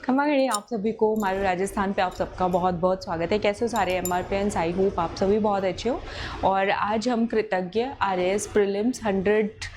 खमा घड़ी आप सभी को हमारे राजस्थान पे आप सबका बहुत बहुत स्वागत है। कैसे हो सारे एमआरपीएंस? आई होप आप सभी बहुत अच्छे हो। और आज हम कृतज्ञ आरएएस प्रीलिम्स 100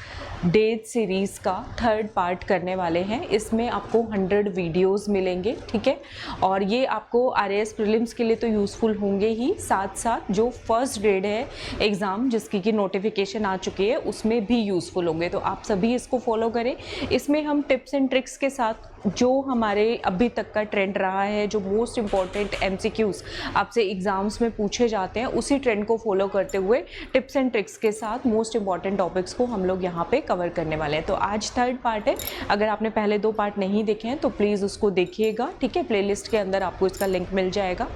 डेज सीरीज़ का थर्ड पार्ट करने वाले हैं। इसमें आपको 100 वीडियोस मिलेंगे, ठीक है। और ये आपको आरएएस प्रीलिम्स के लिए तो यूज़फुल होंगे ही, साथ साथ जो फर्स्ट ग्रेड है एग्ज़ाम जिसकी की नोटिफिकेशन आ चुकी है उसमें भी यूज़फुल होंगे। तो आप सभी इसको फॉलो करें। इसमें हम टिप्स एंड ट्रिक्स के साथ जो हमारे अभी तक का ट्रेंड रहा है, जो मोस्ट इम्पॉर्टेंट एमसीक्यूज़ आपसे एग्ज़ाम्स में पूछे जाते हैं, उसी ट्रेंड को फॉलो करते हुए टिप्स एंड ट्रिक्स के साथ मोस्ट इम्पॉर्टेंट टॉपिक्स को हम लोग यहाँ पे कवर करने वाले हैं। तो आज थर्ड पार्ट है। अगर आपने पहले 2 पार्ट नहीं देखे हैं तो प्लीज़ उसको देखिएगा, ठीक है। प्लेलिस्ट के अंदर आपको इसका लिंक मिल जाएगा।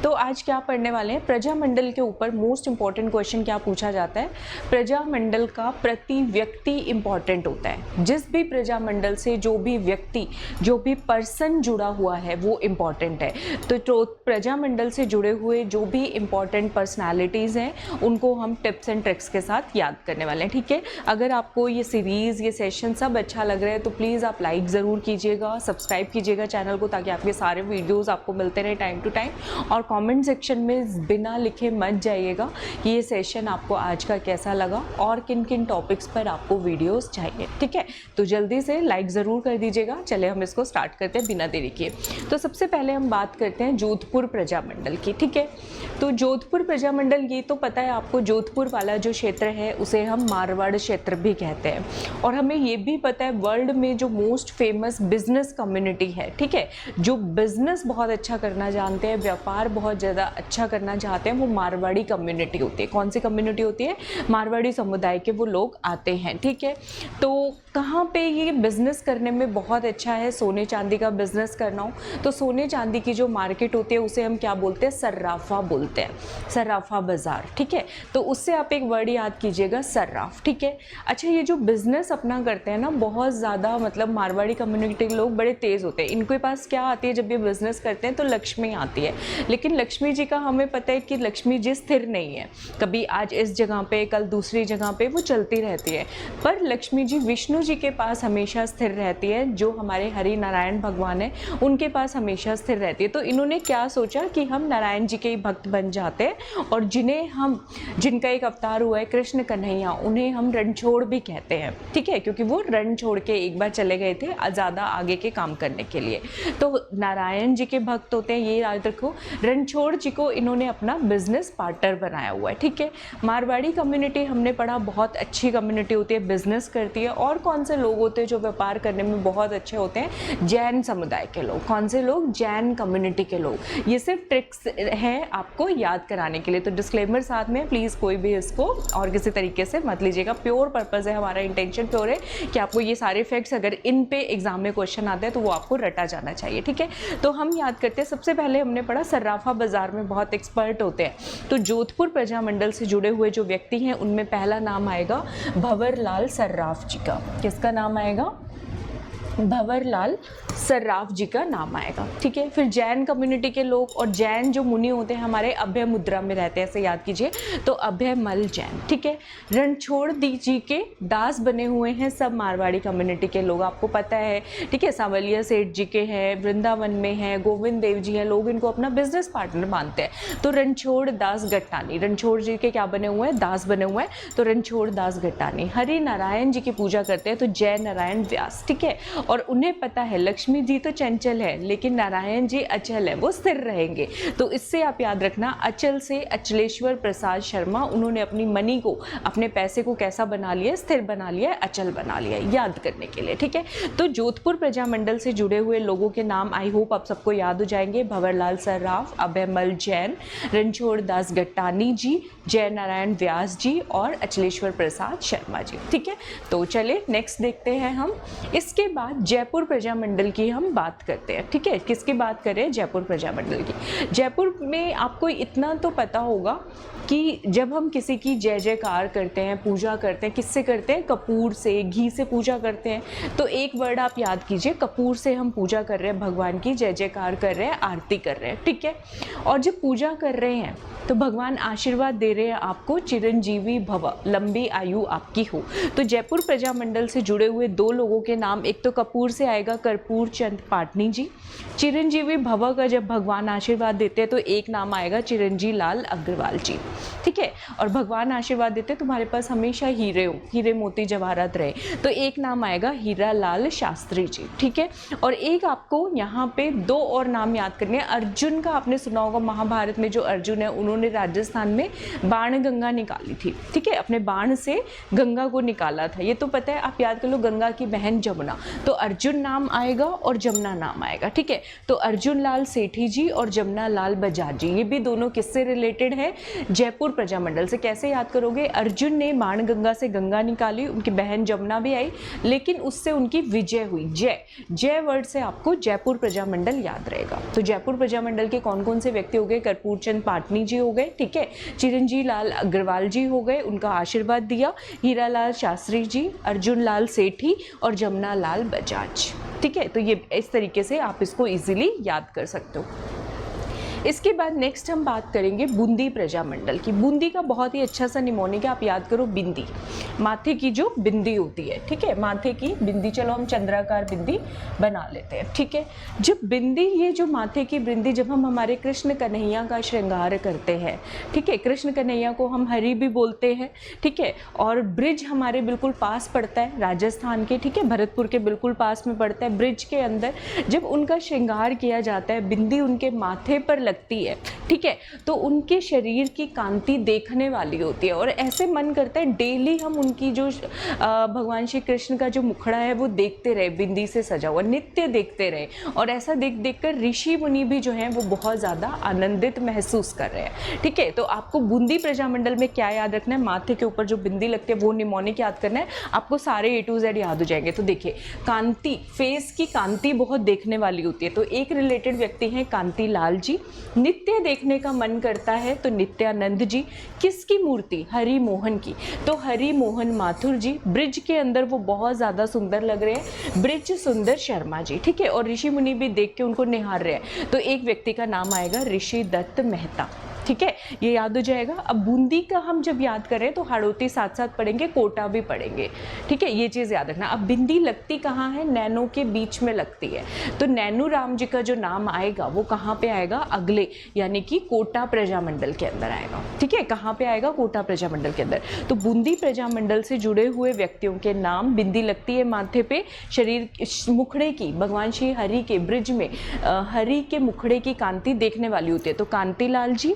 तो आज क्या पढ़ने वाले हैं? प्रजामंडल के ऊपर मोस्ट इंपॉर्टेंट क्वेश्चन क्या पूछा जाता है? प्रजामंडल का प्रति व्यक्ति इंपॉर्टेंट होता है। जिस भी प्रजामंडल से जो भी व्यक्ति, जो भी पर्सन जुड़ा हुआ है वो इम्पॉर्टेंट है। तो प्रजामंडल से जुड़े हुए जो भी इम्पॉर्टेंट पर्सनालिटीज़ हैं उनको हम टिप्स एंड ट्रिक्स के साथ याद करने वाले हैं, ठीक है। अगर आपको ये सीरीज़, ये सेशन सब अच्छा लग रहा है तो प्लीज़ आप लाइक ज़रूर कीजिएगा, सब्सक्राइब कीजिएगा चैनल को, ताकि आपके सारे वीडियोज़ आपको मिलते रहे टाइम टू टाइम। और कमेंट सेक्शन में बिना लिखे मत जाइएगा कि ये सेशन आपको आज का कैसा लगा और किन किन टॉपिक्स पर आपको वीडियोस चाहिए, ठीक है। तो जल्दी से लाइक ज़रूर कर दीजिएगा। चले हम इसको स्टार्ट करते हैं बिना देरी किए। तो सबसे पहले हम बात करते हैं जोधपुर प्रजामंडल की, ठीक है। तो जोधपुर प्रजामंडल, ये तो पता है आपको, जोधपुर वाला जो क्षेत्र है उसे हम मारवाड़ क्षेत्र भी कहते हैं। और हमें ये भी पता है वर्ल्ड में जो मोस्ट फेमस बिजनेस कम्युनिटी है, ठीक है, जो बिजनेस बहुत अच्छा करना जानते हैं, व्यापार बहुत ज़्यादा अच्छा करना चाहते हैं, वो मारवाड़ी कम्युनिटी होती है। कौन सी कम्युनिटी होती है? मारवाड़ी समुदाय के वो लोग आते हैं, ठीक है। तो कहाँ पे ये बिज़नेस करने में बहुत अच्छा है? सोने चांदी का बिज़नेस करना हो तो सोने चांदी की जो मार्केट होती है उसे हम क्या बोलते हैं? सर्राफा बोलते हैं, सर्राफा बाज़ार, ठीक है। तो उससे आप एक वर्ड याद कीजिएगा, सर्राफ, ठीक है। अच्छा, ये जो बिज़नेस अपना करते हैं ना, बहुत ज़्यादा मतलब मारवाड़ी कम्युनिटी के लोग बड़े तेज़ होते हैं। इनके पास क्या आती है जब ये बिज़नेस करते हैं? तो लक्ष्मी आती है। लेकिन लक्ष्मी जी का हमें पता है कि लक्ष्मी जी स्थिर नहीं है, कभी आज इस जगह पे कल दूसरी जगह पे वो चलती रहती है। पर लक्ष्मी जी विष्णु जी के पास हमेशा स्थिर रहती है। जो हमारे हरि नारायण भगवान है उनके पास हमेशा स्थिर रहती है। तो इन्होंने क्या सोचा कि हम नारायण जी के ही भक्त बन जाते हैं, और जिनका एक अवतार हुआ है कृष्ण कन्हैया, उन्हें हम रणछोड़ भी कहते हैं, ठीक है, क्योंकि वो रण छोड़ के एक बार चले गए थे ज़्यादा आगे के काम करने के लिए। तो नारायण जी के भक्त होते हैं, ये याद रखो। रणछोड़ जी को इन्होंने अपना बिजनेस पार्टनर बनाया हुआ है, ठीक है। मारवाड़ी कम्युनिटी हमने पढ़ा बहुत अच्छी कम्युनिटी होती है, बिजनेस करती है। और कौन से लोग होते हैं जो व्यापार करने में बहुत अच्छे होते हैं? जैन समुदाय के लोग। कौन से लोग? जैन कम्युनिटी के लोग। ये सिर्फ ट्रिक्स हैं आपको याद कराने के लिए, तो डिस्क्लेमर साथ में, प्लीज़ कोई भी इसको और किसी तरीके से मत लीजिएगा। प्योर पर्पज़ है, हमारा इंटेंशन प्योर है कि आपको ये सारे फैक्ट्स अगर इन पे एग्जाम में क्वेश्चन आते हैं तो वो आपको रटा जाना चाहिए, ठीक है। तो हम याद करते हैं, सबसे पहले हमने पढ़ा सर्राफा बाजार में बहुत एक्सपर्ट होते हैं। तो जोधपुर प्रजामंडल से जुड़े हुए जो व्यक्ति हैं उनमें पहला नाम आएगा भंवरलाल सर्राफ जी का। किसका नाम आएगा? भंवरलाल सर्राफ जी का नाम आएगा, ठीक है। फिर जैन कम्युनिटी के लोग, और जैन जो मुनि होते हैं हमारे अभय मुद्रा में रहते हैं, ऐसे याद कीजिए। तो अभय मल जैन, ठीक है। रणछोड़ जी के दास बने हुए हैं सब मारवाड़ी कम्युनिटी के लोग, आपको पता है, ठीक है। सांवलिया सेठ जी के हैं, वृंदावन में हैं, गोविंद देव जी हैं, लोग इनको अपना बिजनेस पार्टनर मानते हैं। तो रणछोड़ दास गट्टानी, रणछोड़ जी के क्या बने हुए हैं? दास बने हुए हैं। तो रणछोड़ दास गट्टानी हरि नारायण जी की पूजा करते हैं, तो जय नारायण व्यास, ठीक है। और उन्हें पता है लक्ष्मी जी तो चंचल है लेकिन नारायण जी अचल है, वो स्थिर रहेंगे। तो इससे आप याद रखना, अचल से अचलेश्वर प्रसाद शर्मा, उन्होंने अपनी मनी को, अपने पैसे को कैसा बना लिया? स्थिर बना लिया, अचल बना लिया, याद करने के लिए, ठीक है। तो जोधपुर प्रजामंडल से जुड़े हुए लोगों के नाम आई होप आप सबको याद हो जाएंगे। भंवरलाल सर्राफ, अभयमल जैन, रणछोड़ दास गट्टानी जी, जय नारायण व्यास जी और अचलेश्वर प्रसाद शर्मा जी, ठीक है। तो चले नेक्स्ट देखते हैं हम। इसके बाद जयपुर प्रजामंडल की हम बात करते हैं, ठीक है। किसकी बात करें? जयपुर प्रजामंडल की। जयपुर में आपको इतना तो पता होगा कि जब हम किसी की जय जयकार करते हैं, पूजा करते हैं, किससे करते हैं? कपूर से, घी से पूजा करते हैं। तो एक वर्ड आप याद कीजिए, कपूर से हम पूजा कर रहे हैं, भगवान की जय जयकार कर रहे हैं, आरती कर रहे हैं, ठीक है। और जब पूजा कर रहे हैं तो भगवान आशीर्वाद दे रहे हैं आपको, चिरंजीवी भव, लंबी आयु आपकी हो। तो जयपुर प्रजामंडल से जुड़े हुए 2 लोगों के नाम, एक तो कपूर से आएगा कर्पूर चंद पाटनी जी। चिरंजीवी भव का जब भगवान आशीर्वाद देते हैं तो एक नाम आएगा चिरंजी लाल अग्रवाल जी, ठीक है। और भगवान आशीर्वाद देते हैं तुम्हारे पास हमेशा हीरे हो, हीरे मोती जवाहरात रहे, तो एक नाम आएगा हीरा लाल शास्त्री जी, ठीक है। और एक आपको यहाँ पे 2 और नाम याद करने हैं। अर्जुन का आपने सुना होगा, महाभारत में जो अर्जुन है उन्होंने राजस्थान में बाण गंगा निकाली थी, ठीक है, अपने बाण से गंगा को निकाला था, ये तो पता है। आप याद कर लो, गंगा की बहन जमुना, तो अर्जुन नाम आएगा और जमुना नाम आएगा, ठीक है। तो अर्जुन लाल सेठी जी और जमुना लाल बजाज जी, ये भी दोनों किससे रिलेटेड है? जयपुर प्रजामंडल से। कैसे याद करोगे? अर्जुन ने बाण गंगा से गंगा निकाली, उनकी बहन जमुना भी आई, लेकिन उससे उनकी विजय हुई। जय वर्ड से आपको जयपुर प्रजामंडल याद रहेगा। तो जयपुर प्रजामंडल के कौन कौन से व्यक्ति हो गए? कर्पूर चंद पाटनी जी हो गए, ठीक है, चिरंजी लाल अग्रवाल जी हो गए, उनका आशीर्वाद दिया, हीरा लाल शास्त्री जी, अर्जुन लाल सेठी और जमुना लाल बजाज, ठीक है। तो ये इस तरीके से आप इसको इजीली याद कर सकते हो। इसके बाद नेक्स्ट हम बात करेंगे बूंदी प्रजामंडल की। बूंदी का बहुत ही अच्छा सा निमोनिक है, आप याद करो, बिंदी, माथे की जो बिंदी होती है, ठीक है, माथे की बिंदी। चलो हम चंद्राकार बिंदी बना लेते हैं, ठीक है। जब बिंदी, ये जो माथे की बिंदी, जब हम हमारे कृष्ण कन्हैया का श्रृंगार करते हैं, ठीक है, कृष्ण कन्हैया को हम हरि भी बोलते हैं, ठीक है। और ब्रिज हमारे बिल्कुल पास पड़ता है, राजस्थान के, ठीक है, भरतपुर के बिल्कुल पास में पड़ता है। ब्रिज के अंदर जब उनका श्रृंगार किया जाता है, बिंदी उनके माथे पर लगती है, ठीक है, तो उनके शरीर की कांति देखने वाली होती है। और ऐसे मन करता है डेली हम उनकी जो भगवान श्री कृष्ण का जो मुखड़ा है वो देखते रहे, बिंदी से सजा हुआ, नित्य देखते रहे। और ऐसा देख देख कर ऋषि मुनि भी जो हैं वो बहुत ज़्यादा आनंदित महसूस कर रहे हैं, ठीक है। तो आपको बूंदी प्रजामंडल में क्या याद रखना है? माथे के ऊपर जो बिंदी लगती है वो निमोनिक याद करना है, आपको सारे A to Z याद हो जाएंगे। तो देखिए, कांति, फेस की कांति बहुत देखने वाली होती है, तो एक रिलेटेड व्यक्ति हैं कांति लाल जी। नित्य देखने का मन करता है तो नित्यानंद जी। किसकी मूर्ति? हरि मोहन की, तो हरि मोहन माथुर जी। ब्रिज के अंदर वो बहुत ज़्यादा सुंदर लग रहे हैं, ब्रिज सुंदर शर्मा जी, ठीक है। और ऋषि मुनि भी देख के उनको निहार रहे हैं, तो एक व्यक्ति का नाम आएगा ऋषि दत्त मेहता, ठीक है, ये याद हो जाएगा। अब बूंदी का हम जब याद करें तो हाड़ौती साथ साथ पढ़ेंगे, कोटा भी पढ़ेंगे, ठीक है, ये चीज़ याद रखना। अब बिंदी लगती कहाँ है? नैनों के बीच में लगती है, तो नैनू राम जी का जो नाम आएगा वो कहाँ पे आएगा? अगले, यानी कि कोटा प्रजामंडल के अंदर आएगा, ठीक है। कहाँ पे आएगा? कोटा प्रजामंडल के अंदर। तो बूंदी प्रजामंडल से जुड़े हुए व्यक्तियों के नाम, बिंदी लगती है माथे पे, शरीर, मुखड़े की, भगवान श्री हरि के ब्रिज में हरि के मुखड़े की कांति देखने वाली होती है, तो कांति लाल जी।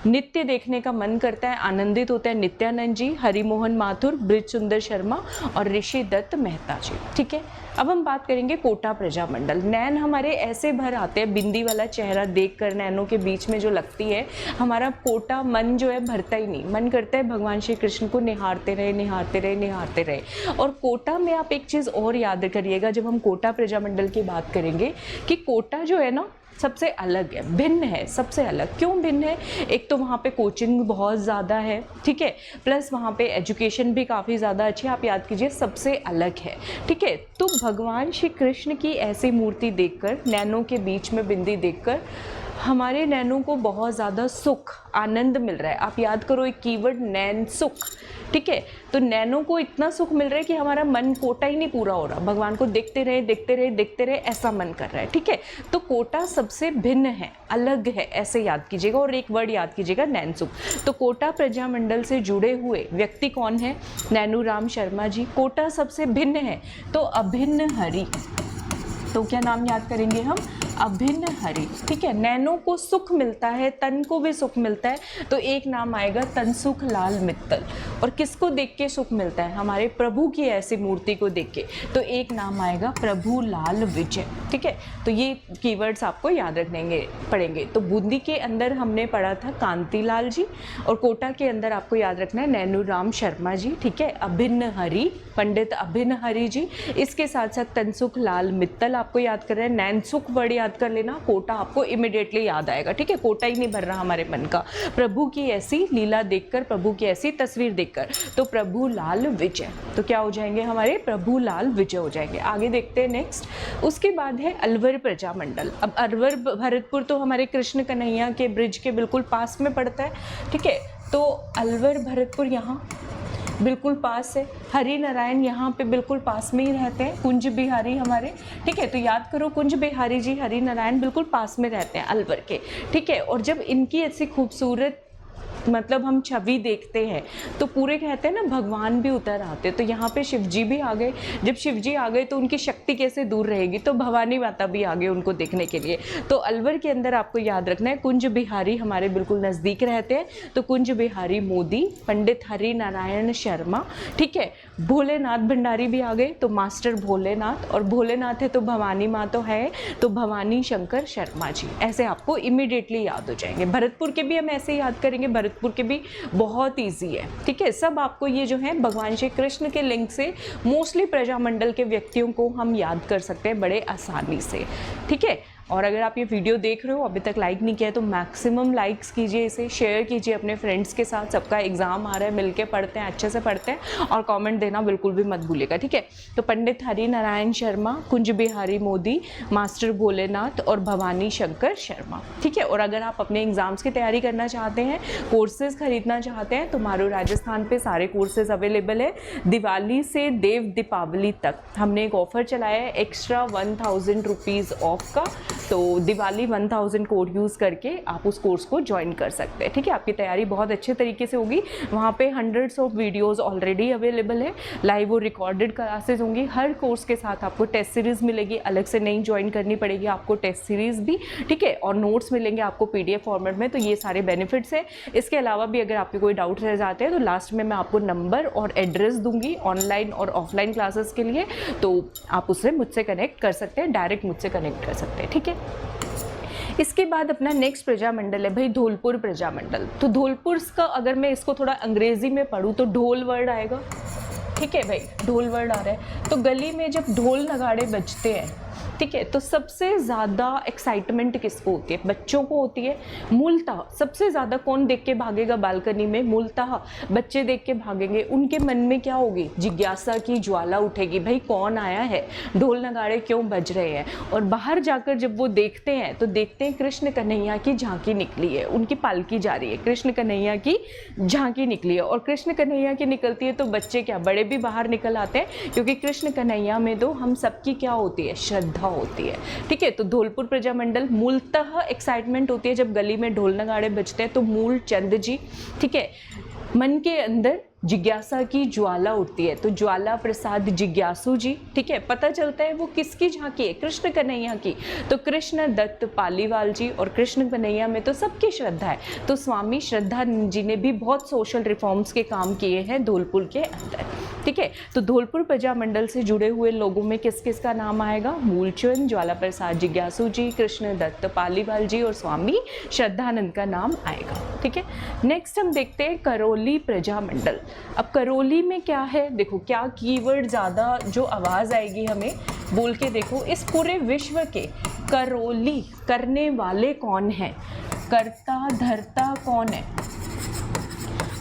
नित्य देखने का मन करता है, आनंदित होता है, नित्यानंद जी, हरिमोहन माथुर, ब्रिज सुंदर शर्मा और ऋषि दत्त मेहता जी, ठीक है। अब हम बात करेंगे कोटा प्रजामंडल। नैन हमारे ऐसे भर आते हैं, बिंदी वाला चेहरा देखकर नैनों के बीच में जो लगती है, हमारा कोटा मन जो है भरता ही नहीं, मन करता है भगवान श्री कृष्ण को निहारते रहे, निहारते रहे, निहारते रहे। और कोटा में आप एक चीज़ और याद करिएगा, जब हम कोटा प्रजामंडल की बात करेंगे, कि कोटा जो है ना सबसे अलग है, भिन्न है, सबसे अलग। क्यों भिन्न है? एक तो वहाँ पे कोचिंग बहुत ज़्यादा है, ठीक है, प्लस वहाँ पे एजुकेशन भी काफ़ी ज़्यादा अच्छी है, आप याद कीजिए, सबसे अलग है, ठीक है। तो भगवान श्री कृष्ण की ऐसी मूर्ति देखकर, नैनों के बीच में बिंदी देखकर, हमारे नैनों को बहुत ज़्यादा सुख, आनंद मिल रहा है। आप याद करो एक कीवर्ड, नैन सुख, ठीक है। तो नैनों को इतना सुख मिल रहा है कि हमारा मन कोटा ही नहीं पूरा हो रहा, भगवान को देखते रहे, देखते रहे, देखते रहे, ऐसा मन कर रहा है, ठीक है। तो कोटा सबसे भिन्न है, अलग है, ऐसे याद कीजिएगा। और एक वर्ड याद कीजिएगा, नैन सुख। तो कोटा प्रजामंडल से जुड़े हुए व्यक्ति कौन है? नैनू राम शर्मा जी। कोटा सबसे भिन्न है तो अभिन्न हरि, तो क्या नाम याद करेंगे हम? अभिन्न हरि, ठीक है। नैनों को सुख मिलता है, तन को भी सुख मिलता है, तो एक नाम आएगा तनसुख लाल मित्तल। और किसको देख के सुख मिलता है? हमारे प्रभु की ऐसी मूर्ति को देख के, तो एक नाम आएगा प्रभु लाल विजय, ठीक है। तो ये कीवर्ड्स आपको याद रखने पड़ेंगे। तो बूंदी के अंदर हमने पढ़ा था कांति लाल जी, और कोटा के अंदर आपको याद रखना है नैनू राम शर्मा जी, ठीक है। अभिन्न हरि, पंडित अभिन्न हरि जी। इसके साथ साथ तनसुख लाल मित्तल आपको याद कर रहे हैं, नैनसुख वर्ड याद कर लेना, कोटा आपको इमिडिएटली याद आएगा, ठीक है। कोटा ही नहीं भर रहा हमारे मन का। प्रभु की ऐसी लीला देखकर, प्रभु की ऐसी तस्वीर देखकर, तो प्रभु लाल विजय, तो क्या हो जाएंगे हमारे, प्रभु लाल विजय हो जाएंगे। आगे देखते हैं नेक्स्ट। उसके बाद है अलवर प्रजामंडल। अब अलवर भरतपुर तो हमारे कृष्ण कन्हैया के ब्रिज के बिल्कुल पास में पड़ता है, ठीक है। तो अलवर भरतपुर यहाँ बिल्कुल पास है, हरि नारायण यहाँ पे बिल्कुल पास में ही रहते हैं, कुंज बिहारी हमारे, ठीक है। तो याद करो कुंज बिहारी जी, हरि नारायण बिल्कुल पास में रहते हैं अलवर के, ठीक है। और जब इनकी ऐसी खूबसूरत मतलब हम छवि देखते हैं तो पूरे कहते हैं ना भगवान भी उतर आते, तो यहाँ पे शिव जी भी आ गए। जब शिव जी आ गए तो उनकी शक्ति कैसे दूर रहेगी, तो भवानी माता भी आ गई उनको देखने के लिए। तो अलवर के अंदर आपको याद रखना है कुंज बिहारी हमारे बिल्कुल नज़दीक रहते हैं, तो कुंज बिहारी मोदी, पंडित हरि नारायण शर्मा, ठीक है। भोलेनाथ भंडारी भी आ गए, तो मास्टर भोलेनाथ, और भोलेनाथ है तो भवानी माँ तो है, तो भवानी शंकर शर्मा जी, ऐसे आपको इमीडिएटली याद हो जाएंगे। भरतपुर के भी हम ऐसे याद करेंगे, भरतपुर के भी बहुत इजी है, ठीक है। सब आपको ये जो है भगवान श्री कृष्ण के लिंक से मोस्टली प्रजामंडल के व्यक्तियों को हम याद कर सकते हैं बड़े आसानी से, ठीक है। और अगर आप ये वीडियो देख रहे हो अभी तक लाइक नहीं किया है तो मैक्सिमम लाइक्स कीजिए, इसे शेयर कीजिए अपने फ्रेंड्स के साथ। सबका एग्जाम आ रहा है, मिलके पढ़ते हैं, अच्छे से पढ़ते हैं, और कमेंट देना बिल्कुल भी मत भूलिएगा, ठीक है। तो पंडित हरि नारायण शर्मा, कुंज बिहारी मोदी, मास्टर भोलेनाथ और भवानी शंकर शर्मा, ठीक है। और अगर आप अपने एग्जाम्स की तैयारी करना चाहते हैं, कोर्सेज खरीदना चाहते हैं, तो मारू राजस्थान पे सारे कोर्सेज अवेलेबल है। दिवाली से देव दीपावली तक हमने एक ऑफर चलाया है, एक्स्ट्रा 1000 रुपीज़ ऑफ का। तो दिवाली 1000 कोड यूज़ करके आप उस कोर्स को ज्वाइन कर सकते हैं, ठीक है। आपकी तैयारी बहुत अच्छे तरीके से होगी। वहाँ पे hundreds of videos already available है, लाइव और रिकॉर्डेड क्लासेस होंगी। हर कोर्स के साथ आपको टेस्ट सीरीज़ मिलेगी, अलग से नहीं ज्वाइन करनी पड़ेगी आपको टेस्ट सीरीज़ भी, ठीक है। और नोट्स मिलेंगे आपको PDF फॉर्मेट में, तो ये सारे बेनिफिट्स हैं। इसके अलावा भी अगर आपके कोई डाउट रह जाते हैं तो लास्ट में मैं आपको नंबर और एड्रेस दूंगी ऑनलाइन और ऑफलाइन क्लासेस के लिए, तो आप उससे मुझसे कनेक्ट कर सकते हैं, डायरेक्ट मुझसे कनेक्ट कर सकते हैं, ठीक है। इसके बाद अपना नेक्स्ट प्रजामंडल है भाई धौलपुर प्रजामंडल। तो धौलपुर का अगर मैं इसको थोड़ा अंग्रेजी में पढ़ूँ तो ढोल वर्ड आएगा, ठीक है भाई, ढोल वर्ड आ रहा है। तो गली में जब ढोल नगाड़े बजते हैं, ठीक है, तो सबसे ज़्यादा एक्साइटमेंट किसको होती है, बच्चों को होती है। मूलतः सबसे ज़्यादा कौन देख के भागेगा बालकनी में, मूलतः बच्चे देख के भागेंगे। उनके मन में क्या होगी, जिज्ञासा की ज्वाला उठेगी, भाई कौन आया है, ढोल नगाड़े क्यों बज रहे हैं। और बाहर जाकर जब वो देखते हैं तो देखते हैं कृष्ण कन्हैया की झांकी निकली है, उनकी पालकी जा रही है, कृष्ण कन्हैया की झांकी निकली है। और कृष्ण कन्हैया की निकलती है तो बच्चे क्या, बड़े भी बाहर निकल आते हैं, क्योंकि कृष्ण कन्हैया में तो हम सबकी क्या होती है, श्रद्धा होती है, ठीक है। तो धौलपुर प्रजामंडल मूलतः एक्साइटमेंट होती है जब गली में ढोल नगाड़े बजते हैं, तो मूल चंद जी, ठीक है। मन के अंदर जिज्ञासा की ज्वाला उठती है, तो ज्वाला प्रसाद जिज्ञासु जी, ठीक है। पता चलता है वो किसकी झांकी है, कृष्ण कन्हैया की, तो कृष्ण दत्त पालीवाल जी। और कृष्ण कन्हैया में तो सबकी श्रद्धा है, तो स्वामी श्रद्धानंद जी ने भी बहुत सोशल रिफॉर्म्स के काम किए हैं धौलपुर के अंदर, ठीक है। तो धौलपुर प्रजामंडल से जुड़े हुए लोगों में किस किस का नाम आएगा, मूलचंद, ज्वाला प्रसाद जिज्ञासु जी, कृष्ण दत्त पालीवाल जी और स्वामी श्रद्धानंद का नाम आएगा, ठीक है। नेक्स्ट हम देखते हैं करौली प्रजामंडल। अब करौली में क्या है, देखो क्या कीवर्ड ज़्यादा जो आवाज़ आएगी हमें, बोल के देखो। इस पूरे विश्व के करौली करने वाले कौन हैं, कर्ता धर्ता कौन है,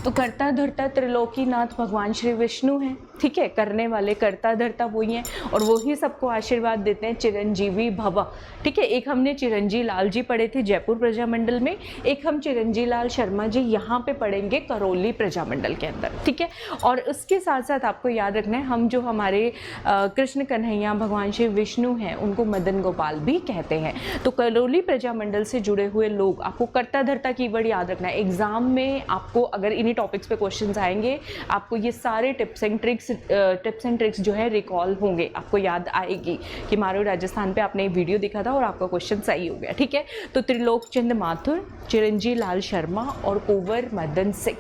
तो कर्ता धर्ता त्रिलोकीनाथ भगवान श्री विष्णु हैं, ठीक है। करने वाले कर्ता धर्ता वही हैं, और वही सबको आशीर्वाद देते हैं, चिरंजीवी भव, ठीक है। एक हमने चिरंजी लाल जी पढ़े थे जयपुर प्रजामंडल में, एक हम चिरंजी लाल शर्मा जी यहाँ पे पढ़ेंगे करौली प्रजामंडल के अंदर, ठीक है। और उसके साथ साथ आपको याद रखना है, हम जो हमारे कृष्ण कन्हैया भगवान श्री विष्णु हैं उनको मदन गोपाल भी कहते हैं। तो करौली प्रजामंडल से जुड़े हुए लोग, आपको कर्ता धर्ता कीवर्ड याद रखना है। एग्जाम में आपको अगर इन्हीं टॉपिक्स पे क्वेश्चंस आएंगे, आपको ये सारे टिप्स एंड ट्रिक्स जो है रिकॉल होंगे, आपको याद आएगी कि मारो राजस्थान पे आपने वीडियो देखा था और आपका क्वेश्चन सही हो गया, ठीक है। तो त्रिलोक चंद माथुर, चिरंजी लाल शर्मा और कुंवर मदन सिंह,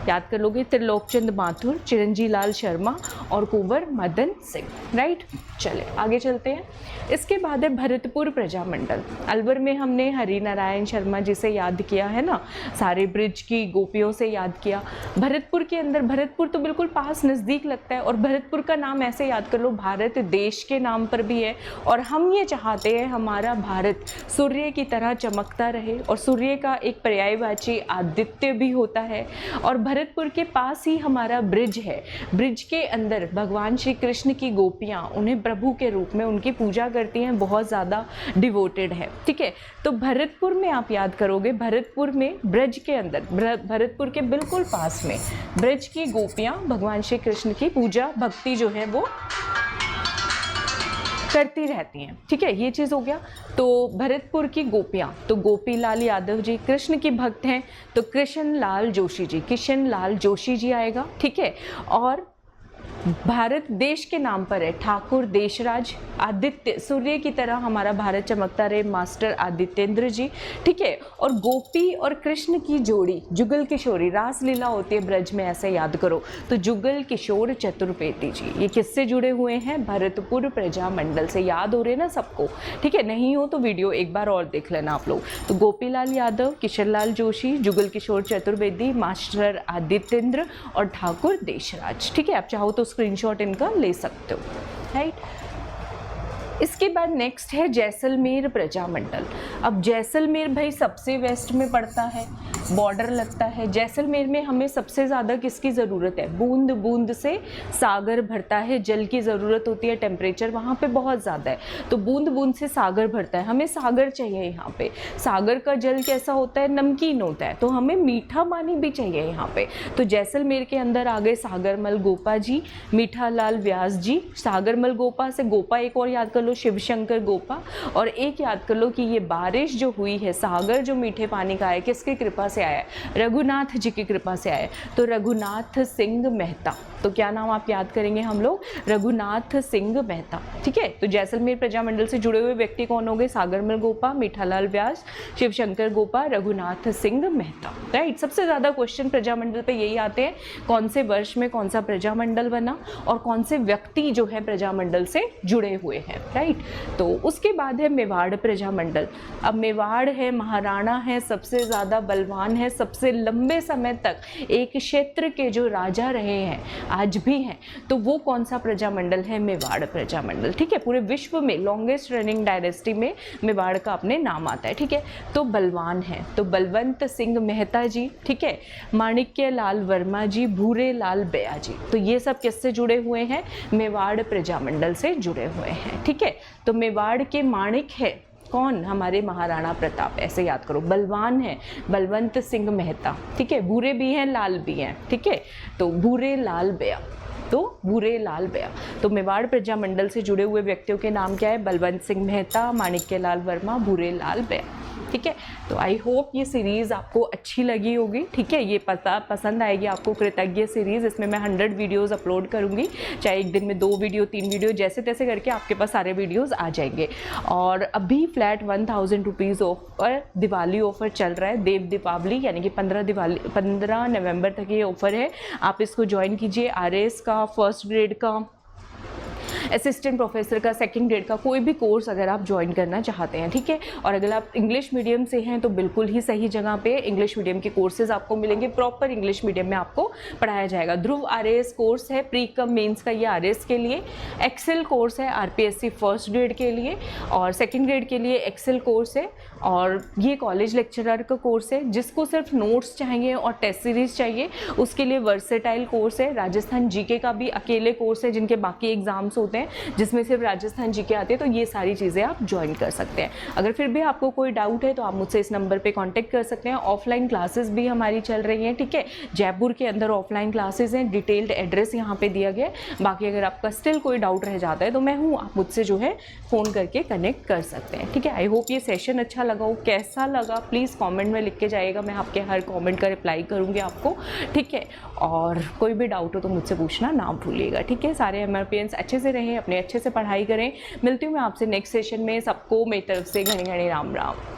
याद कर लोगे, त्रिलोक चंद माथुर, चिरंजी लाल शर्मा और कुंवर मदन सिंह, राइट। चले आगे चलते हैं। इसके बाद है भरतपुर प्रजामंडल। अलवर में हमने हरि नारायण शर्मा जी से याद किया है ना, सारे ब्रिज की गोपियों से याद किया। भरतपुर के अंदर, भरतपुर तो बिल्कुल पास नज़दीक लगता है, और भरतपुर का नाम ऐसे याद कर लो, भारत देश के नाम पर भी है। और हम ये चाहते हैं हमारा भारत सूर्य की तरह चमकता रहे, और सूर्य का एक पर्यायवाची आदित्य भी होता है। और भरतपुर के पास ही हमारा ब्रिज है, ब्रिज के अंदर भगवान श्री कृष्ण की गोपियाँ उन्हें प्रभु के रूप में उनकी पूजा करती हैं, बहुत ज़्यादा डिवोटेड है। ठीक है, तो भरतपुर में आप याद करोगे, भरतपुर में ब्रज के अंदर, भरतपुर के बिल्कुल पास में ब्रज की गोपियाँ भगवान श्री कृष्ण की पूजा भक्ति जो है वो करती रहती हैं। ठीक है, ये चीज़ हो गया। तो भरतपुर की गोपियाँ, तो गोपी लाल यादव जी कृष्ण की भक्त हैं, तो कृष्ण लाल जोशी जी, किशन लाल जोशी जी आएगा। ठीक है, और भारत देश के नाम पर है ठाकुर देशराज आदित्य, सूर्य की तरह हमारा भारत चमकता रहे, मास्टर आदित्येंद्र जी। ठीक है, और गोपी और कृष्ण की जोड़ी जुगल किशोरी, रासलीला होती है ब्रज में, ऐसे याद करो, तो जुगल किशोर चतुर्वेदी जी, ये किससे जुड़े हुए हैं? भरतपुर प्रजा मंडल से। याद हो रहे ना सबको? ठीक है, नहीं हो तो वीडियो एक बार और देख लेना आप लोग। तो गोपीलाल यादव, किशन लाल जोशी, जुगल किशोर चतुर्वेदी, मास्टर आदित्येंद्र और ठाकुर देशराज। ठीक है, आप चाहो तो स्क्रीनशॉट इनका ले सकते हो, राइट। इसके बाद नेक्स्ट है जैसलमेर प्रजा मंडल। अब जैसलमेर भाई सबसे वेस्ट में पड़ता है, बॉर्डर लगता है। जैसलमेर में हमें सबसे ज़्यादा किसकी ज़रूरत है? बूंद बूंद से सागर भरता है, जल की ज़रूरत होती है, टेम्परेचर वहाँ पे बहुत ज़्यादा है, तो बूंद बूंद से सागर भरता है, हमें सागर चाहिए यहाँ पे। सागर का जल कैसा होता है? नमकीन होता है, तो हमें मीठा पानी भी चाहिए यहाँ पे। तो जैसलमेर के अंदर आ गए सागरमल गोपा जी, मीठा लाल व्यास जी। सागरमल गोपा से गोपा एक और याद कर लो, शिवशंकर गोपा। और एक याद कर लो कि ये बारिश जो हुई है, सागर जो मीठे पानी का है, किसकी कृपा से आया है? रघुनाथ जी की कृपा से आया है, तो रघुनाथ सिंह मेहता। तो क्या नाम आप याद करेंगे हम लोग? रघुनाथ सिंह मेहता। ठीक है, तो जैसलमेर प्रजामंडल से जुड़े हुए व्यक्ति कौन हो गए? सागरमल गोपा, मीठालाल व्यास, शिवशंकर गोपा, रघुनाथ सिंह मेहता, राइट। सबसे ज़्यादा क्वेश्चन प्रजामंडल पे यही आते हैं, कौन से वर्ष में कौन सा प्रजामंडल बना और कौन से व्यक्ति जो है प्रजामंडल से जुड़े हुए हैं, राइट। तो उसके बाद है मेवाड़ प्रजामंडल। अब मेवाड़ है, महाराणा है, सबसे ज़्यादा बलवान है, सबसे लंबे समय तक एक क्षेत्र के जो राजा रहे हैं, आज भी हैं, तो वो कौन सा प्रजामंडल है? मेवाड़ प्रजामंडल। ठीक है, पूरे विश्व में लॉन्गेस्ट रनिंग डायनेस्टी में मेवाड़ का अपने नाम आता है। ठीक है, तो बलवान है, तो बलवंत सिंह मेहता जी। ठीक है, माणिक्य लाल वर्मा जी, भूरे लाल बया जी, तो ये सब किससे जुड़े हुए हैं? मेवाड़ प्रजामंडल से जुड़े हुए हैं। ठीक है, तो मेवाड़ के माणिक है कौन? हमारे महाराणा प्रताप, ऐसे याद करो। बलवान है बलवंत सिंह मेहता। ठीक है, भूरे भी हैं, लाल भी हैं। ठीक है, तो भूरे लाल बया, तो भूरे लाल बया। तो मेवाड़ प्रजामंडल से जुड़े हुए व्यक्तियों के नाम क्या है? बलवंत सिंह मेहता, माणिक्य लाल वर्मा, भूरे लाल बया। ठीक है, तो आई होप ये सीरीज़ आपको अच्छी लगी होगी। ठीक है, ये पसंद आएगी आपको कृतज्ञ सीरीज़। इसमें मैं 100 वीडियोस अपलोड करूँगी, चाहे एक दिन में 2 वीडियो 3 वीडियो, जैसे तैसे करके आपके पास सारे वीडियोस आ जाएंगे। और अभी flat 1000 rupees offer, Diwali offer चल रहा है, देव दीपावली यानी कि 15 नवंबर तक ये ऑफर है। आप इसको ज्वाइन कीजिए। RAS का, फर्स्ट ग्रेड का, असिस्टेंट प्रोफेसर का, सेकंड ग्रेड का कोई भी कोर्स अगर आप ज्वाइन करना चाहते हैं। ठीक है, और अगर आप इंग्लिश मीडियम से हैं तो बिल्कुल ही सही जगह पे इंग्लिश मीडियम के कोर्सेज आपको मिलेंगे, प्रॉपर इंग्लिश मीडियम में आपको पढ़ाया जाएगा। ध्रुव RAS कोर्स है, प्री कम मेंस का ये RAS के लिए। एक्सेल कोर्स है RPSC फर्स्ट ग्रेड के लिए, और सेकेंड ग्रेड के लिए एक्सेल कोर्स है। और ये कॉलेज लेक्चरर का कोर्स है। जिसको सिर्फ नोट्स चाहिए और टेस्ट सीरीज चाहिए उसके लिए वर्सेटाइल कोर्स है। राजस्थान GK का भी अकेले कोर्स है, जिनके बाकी एग्जाम्स होते हैं जिसमें सिर्फ राजस्थान GK आते हैं, तो ये सारी चीज़ें आप ज्वाइन कर सकते हैं। अगर फिर भी आपको कोई डाउट है तो आप मुझसे इस नंबर पे कांटेक्ट कर सकते हैं। ऑफलाइन क्लासेस भी हमारी चल रही हैं। ठीक है, जयपुर के अंदर ऑफलाइन क्लासेस हैं, डिटेल्ड एड्रेस यहाँ पे दिया गया है। बाकी अगर आपका स्टिल कोई डाउट रह जाता है तो मैं हूँ, आप मुझसे जो है फ़ोन करके कनेक्ट कर सकते हैं। ठीक है, आई होप ये सेशन अच्छा लगा हो। कैसा लगा प्लीज़ कॉमेंट में लिख के जाइएगा, मैं आपके हर कॉमेंट का रिप्लाई करूँगी आपको। ठीक है, और कोई भी डाउट हो तो मुझसे पूछना ना भूलिएगा। ठीक है, सारे MRPNs अच्छे से रहें, अपने अच्छे से पढ़ाई करें। मिलती हूँ मैं आपसे नेक्स्ट सेशन में। सबको मेरी तरफ से घनी घनी राम राम।